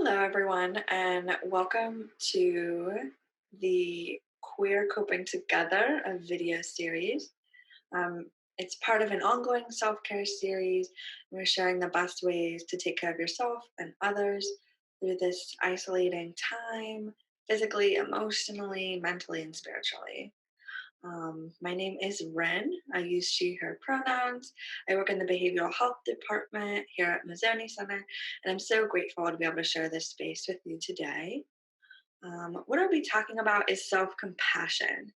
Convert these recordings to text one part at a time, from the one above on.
Hello, everyone, and welcome to the Queer Coping Together, a video series. It's part of an ongoing self care series. We're sharing the best ways to take care of yourself and others through this isolating time, physically, emotionally, mentally, and spiritually. My name is Ren. I use she, her pronouns. I work in the behavioral health department here at Mazzoni Center, and I'm so grateful to be able to share this space with you today. What I'll be talking about is self compassion.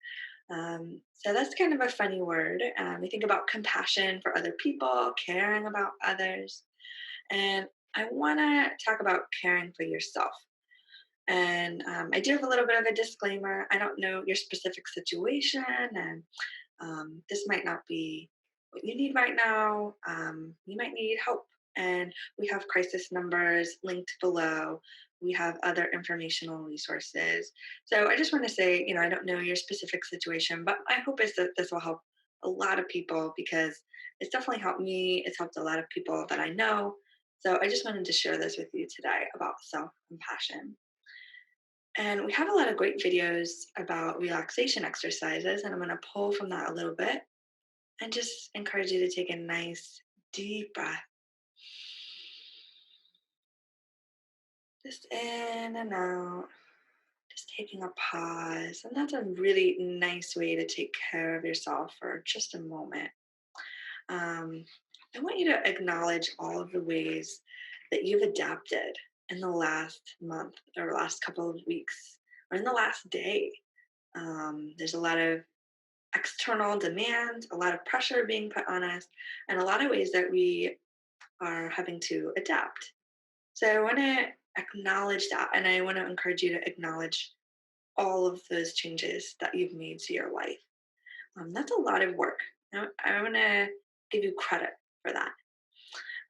So that's kind of a funny word. We think about compassion for other people, caring about others, and I want to talk about caring for yourself. And I do have a little bit of a disclaimer. I don't know your specific situation, and this might not be what you need right now. You might need help. And we have crisis numbers linked below. We have other informational resources. So I just want to say, I don't know your specific situation, but my hope is that this will help a lot of people because it's definitely helped me. It's helped a lot of people that I know. So I just wanted to share this with you today about self compassion. And we have a lot of great videos about relaxation exercises, and I'm going to pull from that a little bit and just encourage you to take a nice deep breath. Just in and out, just taking a pause. And that's a really nice way to take care of yourself for just a moment. Um, I want you to acknowledge all of the ways that you've adapted in the last month or last couple of weeks or in the last day. There's a lot of external demand, a lot of pressure being put on us, and a lot of ways that we are having to adapt. So I want to acknowledge that, and I want to encourage you to acknowledge all of those changes that you've made to your life. That's a lot of work. I want to give you credit for that.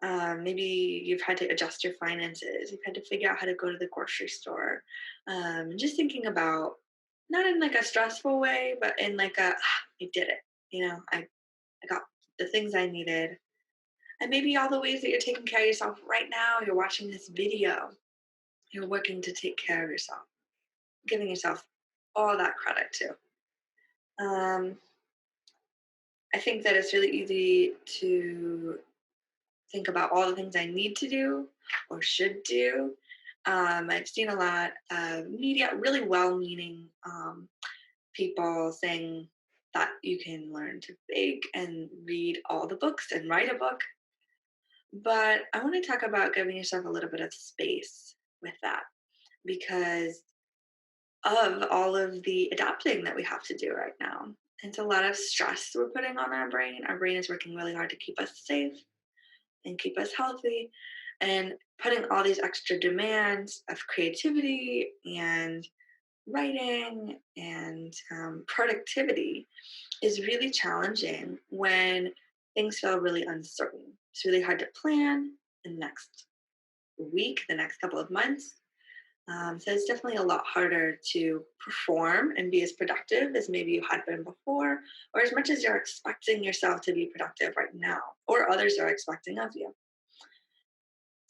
Maybe you've had to adjust your finances. You've had to figure out how to go to the grocery store. Just thinking about not in like a stressful way, but in like I did it. I got the things I needed. And maybe all the ways that you're taking care of yourself right now, you're watching this video, you're working to take care of yourself, giving yourself all that credit too. Um, I think that it's really easy to think about all the things I need to do or should do. I've seen a lot of media, really well meaning people saying that you can learn to bake and read all the books and write a book. But I want to talk about giving yourself a little bit of space with that because of all of the adapting that we have to do right now. It's a lot of stress we're putting on our brain. Our brain is working really hard to keep us safe and keep us healthy. And putting all these extra demands of creativity and writing and productivity is really challenging when things feel really uncertain. It's really hard to plan the next week, the next couple of months. So it's definitely a lot harder to perform and be as productive as maybe you had been before, or as much as you're expecting yourself to be productive right now, or others are expecting of you.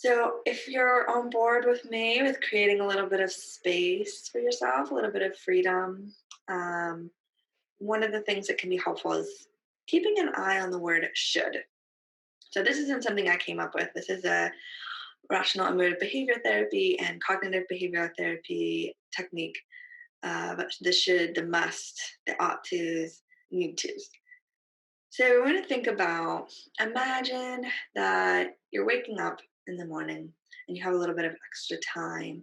So, if you're on board with me with creating a little bit of space for yourself, a little bit of freedom, um, one of the things that can be helpful is keeping an eye on the word should. So, this isn't something I came up with. This is a rational emotive behavior therapy and cognitive behavioral therapy technique. But the should, the must, the ought tos, need tos. So, we want to think about imagine that you're waking up in the morning and you have a little bit of extra time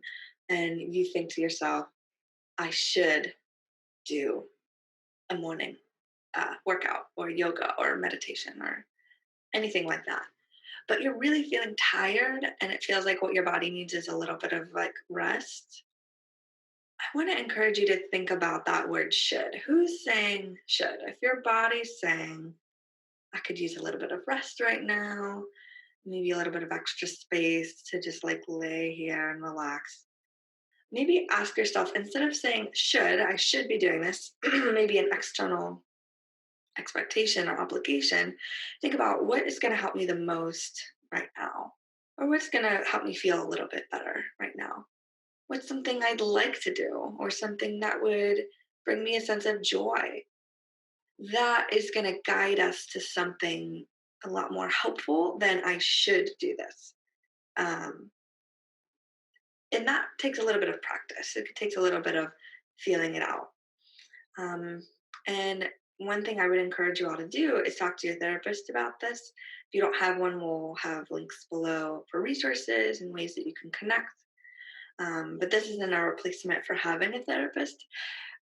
and you think to yourself, I should do a morning workout or yoga or meditation or anything like that. But you're really feeling tired and it feels like what your body needs is a little bit of like rest. I want to encourage you to think about that word should. Who's saying should? If your body's saying, I could use a little bit of rest right now, maybe a little bit of extra space to just like lay here and relax. Maybe ask yourself, instead of saying should, I should be doing this, maybe an external expectation or obligation, think about what is going to help me the most right now. Or what's going to help me feel a little bit better right now? What's something I'd like to do, or something that would bring me a sense of joy? That is going to guide us to something a lot more helpful than I should do this. Um, and that takes a little bit of practice. It takes a little bit of feeling it out. Um, and one thing I would encourage you all to do is talk to your therapist about this. If you don't have one, we'll have links below for resources and ways that you can connect. But this isn't a replacement for having a therapist.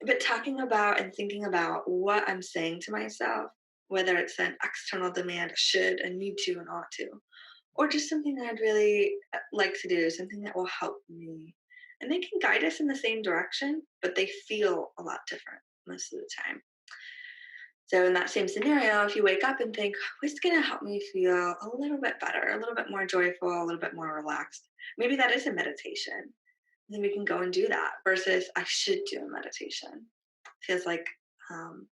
But talking about and thinking about what I'm saying to myself, whether it's an external demand, should, and need to, and ought to, or just something that I'd really like to do, something that will help me. And they can guide us in the same direction, but they feel a lot different most of the time. So, in that same scenario, if you wake up and think, what's going to help me feel a little bit better, a little bit more joyful, a little bit more relaxed, maybe that is a meditation. Then we can go and do that versus I should do a meditation. Feels like um,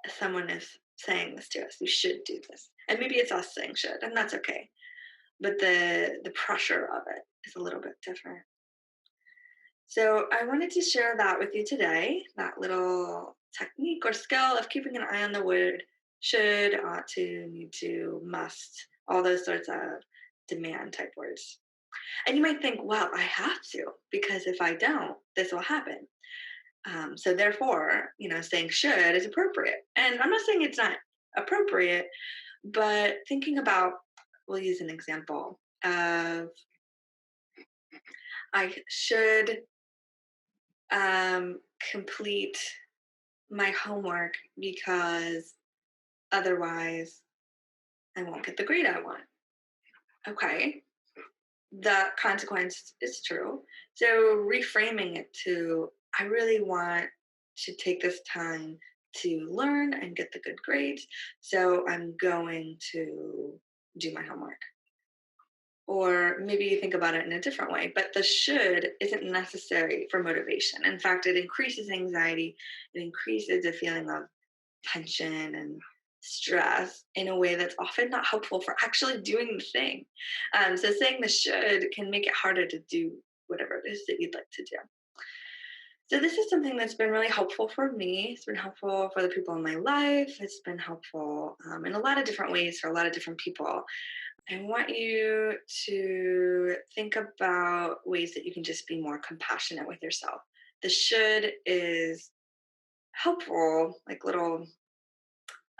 someone is saying this to us. You should do this, and maybe it's us saying should, and that's okay. But the pressure of it is a little bit different. So I wanted to share that with you today. That little technique or skill of keeping an eye on the word should, ought to, need to, must, all those sorts of demand type words. And you might think, well, I have to, because if I don't, this will happen. So therefore, saying should is appropriate. And I'm not saying it's not appropriate, but thinking about, we'll use an example of I should complete my homework because otherwise I won't get the grade I want. Okay, the consequence is true. So reframing it to, I really want to take this time to learn and get the good grades. So I'm going to do my homework. Or maybe you think about it in a different way, but the should isn't necessary for motivation. In fact, it increases anxiety, it increases a feeling of tension and stress in a way that's often not helpful for actually doing the thing. So saying the should can make it harder to do whatever it is that you'd like to do. So this is something that's been really helpful for me. It's been helpful for the people in my life. It's been helpful in a lot of different ways for a lot of different people. I want you to think about ways that you can just be more compassionate with yourself. The should is helpful, like little,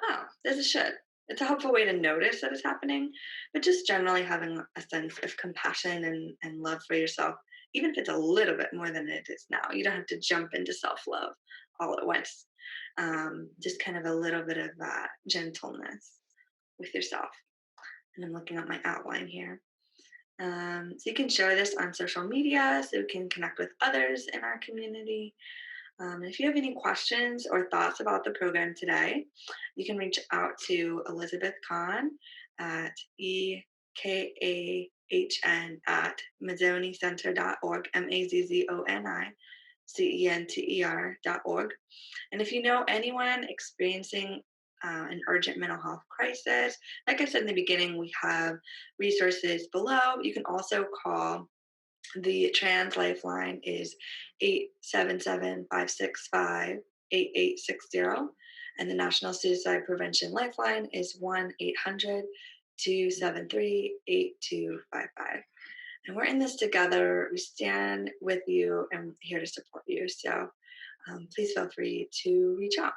oh, there's a should. It's a helpful way to notice that it's happening, but just generally having a sense of compassion and love for yourself, even if it's a little bit more than it is now. You don't have to jump into self love all at once. Just kind of a little bit of that gentleness with yourself. And I'm looking at my outline here. So you can share this on social media so you can connect with others in our community. If you have any questions or thoughts about the program today, you can reach out to Elizabeth Kahn at EKAHN at mazzonicenter.org, MAZZONICENTER.org. And if you know anyone experiencing an urgent mental health crisis, like I said in the beginning, we have resources below. You can also call. The trans lifeline is 877-565-8860. And the National Suicide Prevention Lifeline is 1-800-273-8255. And we're in this together. We stand with you and here to support you. So please feel free to reach out.